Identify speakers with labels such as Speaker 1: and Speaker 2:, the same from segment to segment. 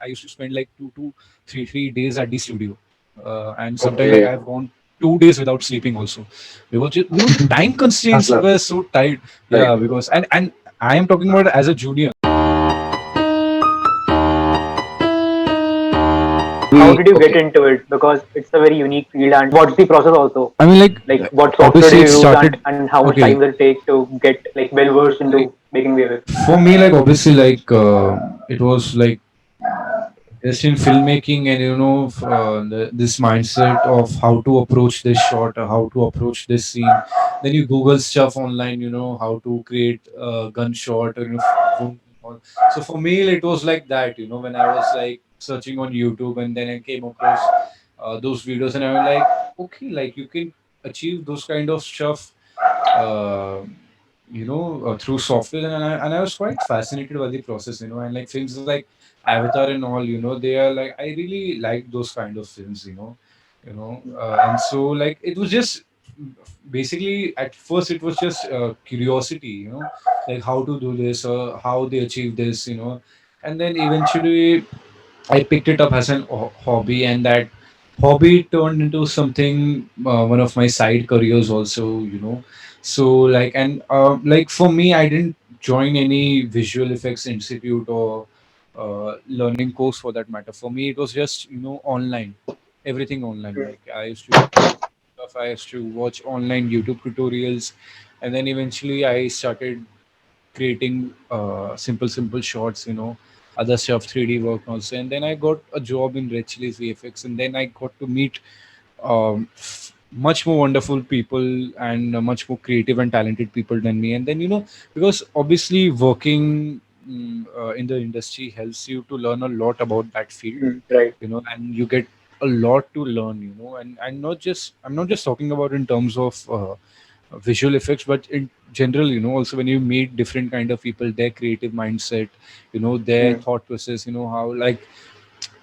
Speaker 1: I used to spend like three days at the studio, and sometimes like
Speaker 2: Okay.
Speaker 1: I've gone 2 days without sleeping also, because the time constraints
Speaker 2: Awesome.
Speaker 1: were so tight.
Speaker 2: Right.
Speaker 1: Yeah, because and I am talking about as a junior.
Speaker 3: How
Speaker 2: We
Speaker 3: did you get
Speaker 2: okay.
Speaker 3: into it? Because it's a very unique field, and what's the process also?
Speaker 1: I mean,
Speaker 3: Like, what software do
Speaker 1: obviously it
Speaker 3: you use,
Speaker 1: started.
Speaker 3: and how much time
Speaker 1: Okay,
Speaker 3: will it take to get like well versed into making VFX?
Speaker 1: for me, like obviously, like it was like just in filmmaking, and this mindset of how to approach this shot, or how to approach this scene. Then you Google stuff online, how to create a gunshot, or zoom in on. So for me, it was like that, when I was like searching on YouTube, and then I came across those videos, and I was like, okay, like you can achieve those kind of stuff, uh, through software, and I was quite fascinated by the process, and like films like Avatar and all, they are like, I really like those kind of films, and so like it was just basically at first it was just curiosity, like how to do this, or how they achieve this, and then eventually I picked it up as an hobby, and that hobby turned into something, one of my side careers also, So like, and like for me, I didn't join any visual effects institute or learning course for that matter. For me, it was just online, everything online. Like I used to create stuff, I used to watch online YouTube tutorials, and then eventually I started creating simple shots, other stuff, 3D work also. And then I got a job in Red Chillies VFX, and then I got to meet much more wonderful people, and much more creative and talented people than me. And then because obviously working in the industry helps you to learn a lot about that field,
Speaker 3: Right.
Speaker 1: and you get a lot to learn, and I'm not just talking about in terms of visual effects, but in general, also when you meet different kind of people, their creative mindset, their
Speaker 3: Mm.
Speaker 1: thought process, how like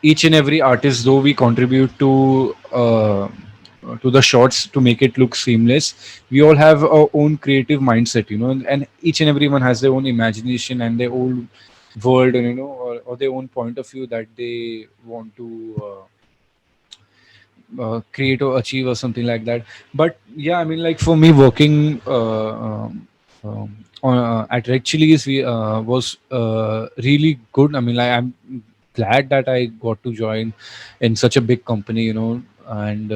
Speaker 1: each and every artist, though we contribute to the shots to make it look seamless, we all have our own creative mindset, and each and everyone has their own imagination and their own world, and or their own point of view that they want to create or achieve or something like that. But yeah, I mean, like for me, working at Red Chillies, we was really good. I mean, like I'm glad that I got to join in such a big company, and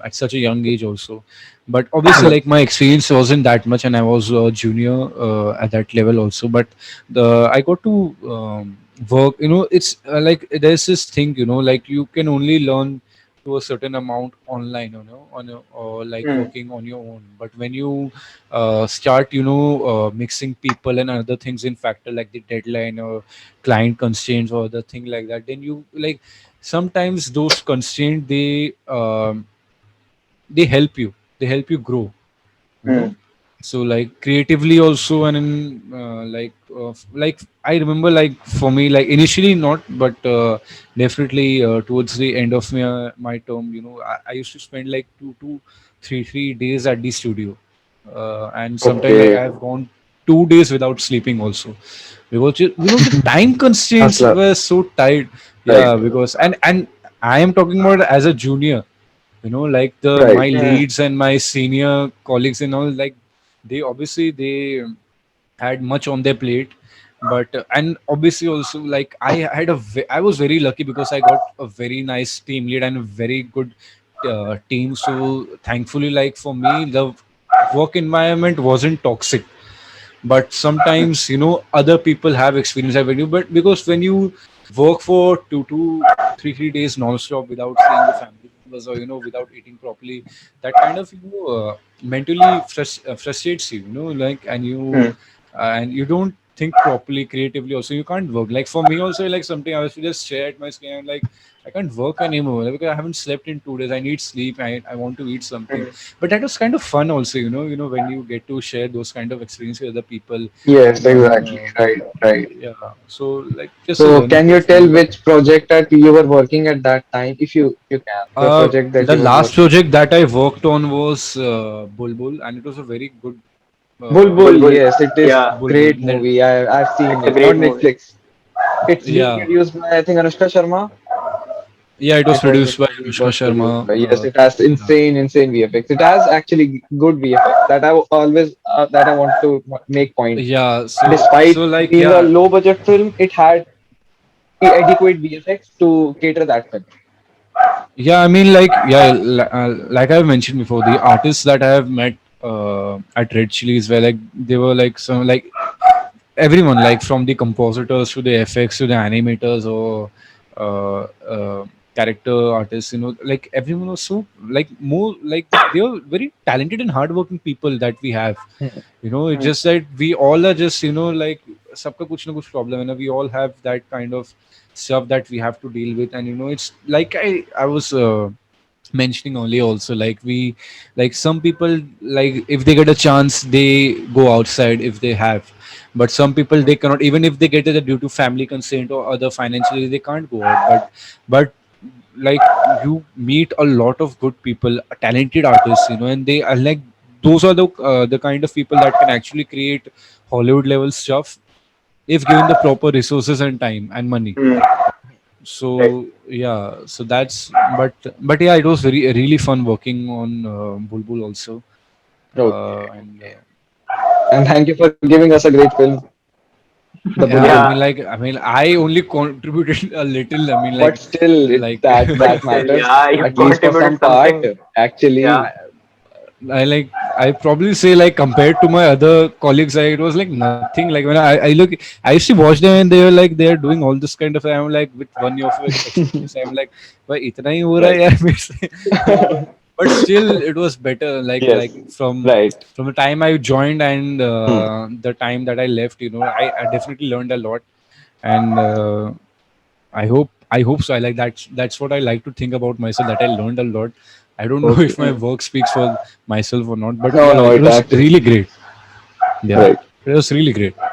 Speaker 1: at such a young age also. But obviously, like my experience wasn't that much, and I was a junior at that level also. But the I got to work. It's like there's this thing, like you can only learn to a certain amount online, or like
Speaker 3: Mm.
Speaker 1: working on your own. But when you start, mixing people and other things in factor, like the deadline or client constraints or other thing like that, then you like sometimes those constraints, they help you grow, you know
Speaker 3: Mm.
Speaker 1: so like creatively also, and in like I remember, like for me, like initially not, but definitely towards the end of my term, I used to spend like 2 to 3 days at the studio, and sometimes like
Speaker 2: Okay.
Speaker 1: I've gone 2 days without sleeping also, because the time constraints
Speaker 2: Awesome.
Speaker 1: were so tight.
Speaker 2: Right.
Speaker 1: Yeah, because and I am talking about as a junior, like the
Speaker 2: Right.
Speaker 1: my
Speaker 3: Mm.
Speaker 1: leads and my senior colleagues and all, like they obviously they had much on their plate. But and obviously also, like I was very lucky because I got a very nice team lead and a very good team. So thankfully, like for me, the work environment wasn't toxic. But sometimes, other people have experience that when you, but because when you work for 2 to 3 days non-stop without seeing your family members, or without eating properly, that kind of mentally frustrates you, like,
Speaker 3: Mm.
Speaker 1: and you don't think properly creatively also, you can't work. Like for me also, like something I was to just stare at my screen, I'm like, I can't work anymore, like, because I haven't slept in 2 days, I need sleep, I want to eat something.
Speaker 3: Mm.
Speaker 1: But that was kind of fun also, when you get to share those kind of experience with other people.
Speaker 2: Yes, exactly.
Speaker 1: uh,
Speaker 2: Right. Right.
Speaker 1: yeah, so like just a
Speaker 2: So,
Speaker 1: learning
Speaker 2: can you
Speaker 1: curve for
Speaker 2: tell
Speaker 1: me. But
Speaker 2: which project that you were working at that time, if you can, the project that
Speaker 1: the
Speaker 2: you were
Speaker 1: last
Speaker 2: working?
Speaker 1: project that I worked on was Bulbul, and it was a very good
Speaker 2: Bulbul.
Speaker 3: Bulbul.
Speaker 2: Yes, it is
Speaker 3: Yeah,
Speaker 1: Bulbul.
Speaker 2: great movie. I've seen
Speaker 3: it's a
Speaker 2: it on
Speaker 3: great movie.
Speaker 2: Netflix. It's being
Speaker 1: Yeah,
Speaker 2: produced by I think Anushka Sharma.
Speaker 1: yeah, it was
Speaker 2: It was
Speaker 1: produced by
Speaker 2: it
Speaker 1: Anushka
Speaker 2: was produced
Speaker 1: Sharma.
Speaker 2: by, yes, it has
Speaker 1: Yeah,
Speaker 2: insane VFX. It has actually good VFX that always that I want to make point.
Speaker 1: yeah.
Speaker 2: Despite
Speaker 1: Like,
Speaker 2: being a
Speaker 1: yeah,
Speaker 2: low budget film, it had adequate VFX to cater that film.
Speaker 1: yeah. I mean, like, yeah, like I've mentioned before, the artists that I have met at Red Chillies were like they were like some like everyone, like from the compositors to the FX to the animators or uh, character artists, like everyone was so like more like they were very talented and hardworking people that we have.
Speaker 2: Hmm.
Speaker 1: It's just that we all are just like सबका कुछ ना कुछ problem है ना. We all have that kind of stuff that we have to deal with, and it's like I was mentioning earlier also, like we like some people, like if they get a chance they go outside if they have, but some people they cannot, even if they get it due to family constraint or other financially they can't go out. But like you meet a lot of good people, talented artists, and they are like those are the kind of people that can actually create Hollywood level stuff if given the proper resources and time and money.
Speaker 3: Hmm. Right.
Speaker 1: So yeah, so that's but yeah, it was very really fun working on Bulbul also.
Speaker 2: Okay.
Speaker 1: And
Speaker 2: And thank you for giving us a great film, The
Speaker 1: yeah, I
Speaker 2: Bulbul.
Speaker 3: Yeah,
Speaker 1: mean, like, I only contributed a little. I mean,
Speaker 2: But still,
Speaker 1: like
Speaker 3: but
Speaker 2: that
Speaker 3: still,
Speaker 2: matters
Speaker 3: yeah, you
Speaker 2: at least for
Speaker 3: contributed
Speaker 2: some part.
Speaker 3: something. Yeah,
Speaker 2: Actually,
Speaker 1: I probably say, like, compared to my other colleagues, it was like nothing. Like when I look, I used to watch them and they were like they are doing all this kind of. I'm like with one year of experience. I'm like, why itna hi ho raha
Speaker 2: right.
Speaker 1: hai yaar mere se?" But still, it was better. Like
Speaker 2: Yes, right.
Speaker 1: from the time I joined and
Speaker 2: Hmm.
Speaker 1: the time that I left, I definitely learned a lot, and I hope so. I like that. That's what I like to think about myself. That I learned a lot. I don't know if
Speaker 2: Okay.
Speaker 1: my work speaks for myself or not, but
Speaker 2: No,
Speaker 1: yeah,
Speaker 2: no,
Speaker 1: it
Speaker 2: it
Speaker 1: was
Speaker 2: actually
Speaker 1: really great. Yeah,
Speaker 2: right.
Speaker 1: it was really great.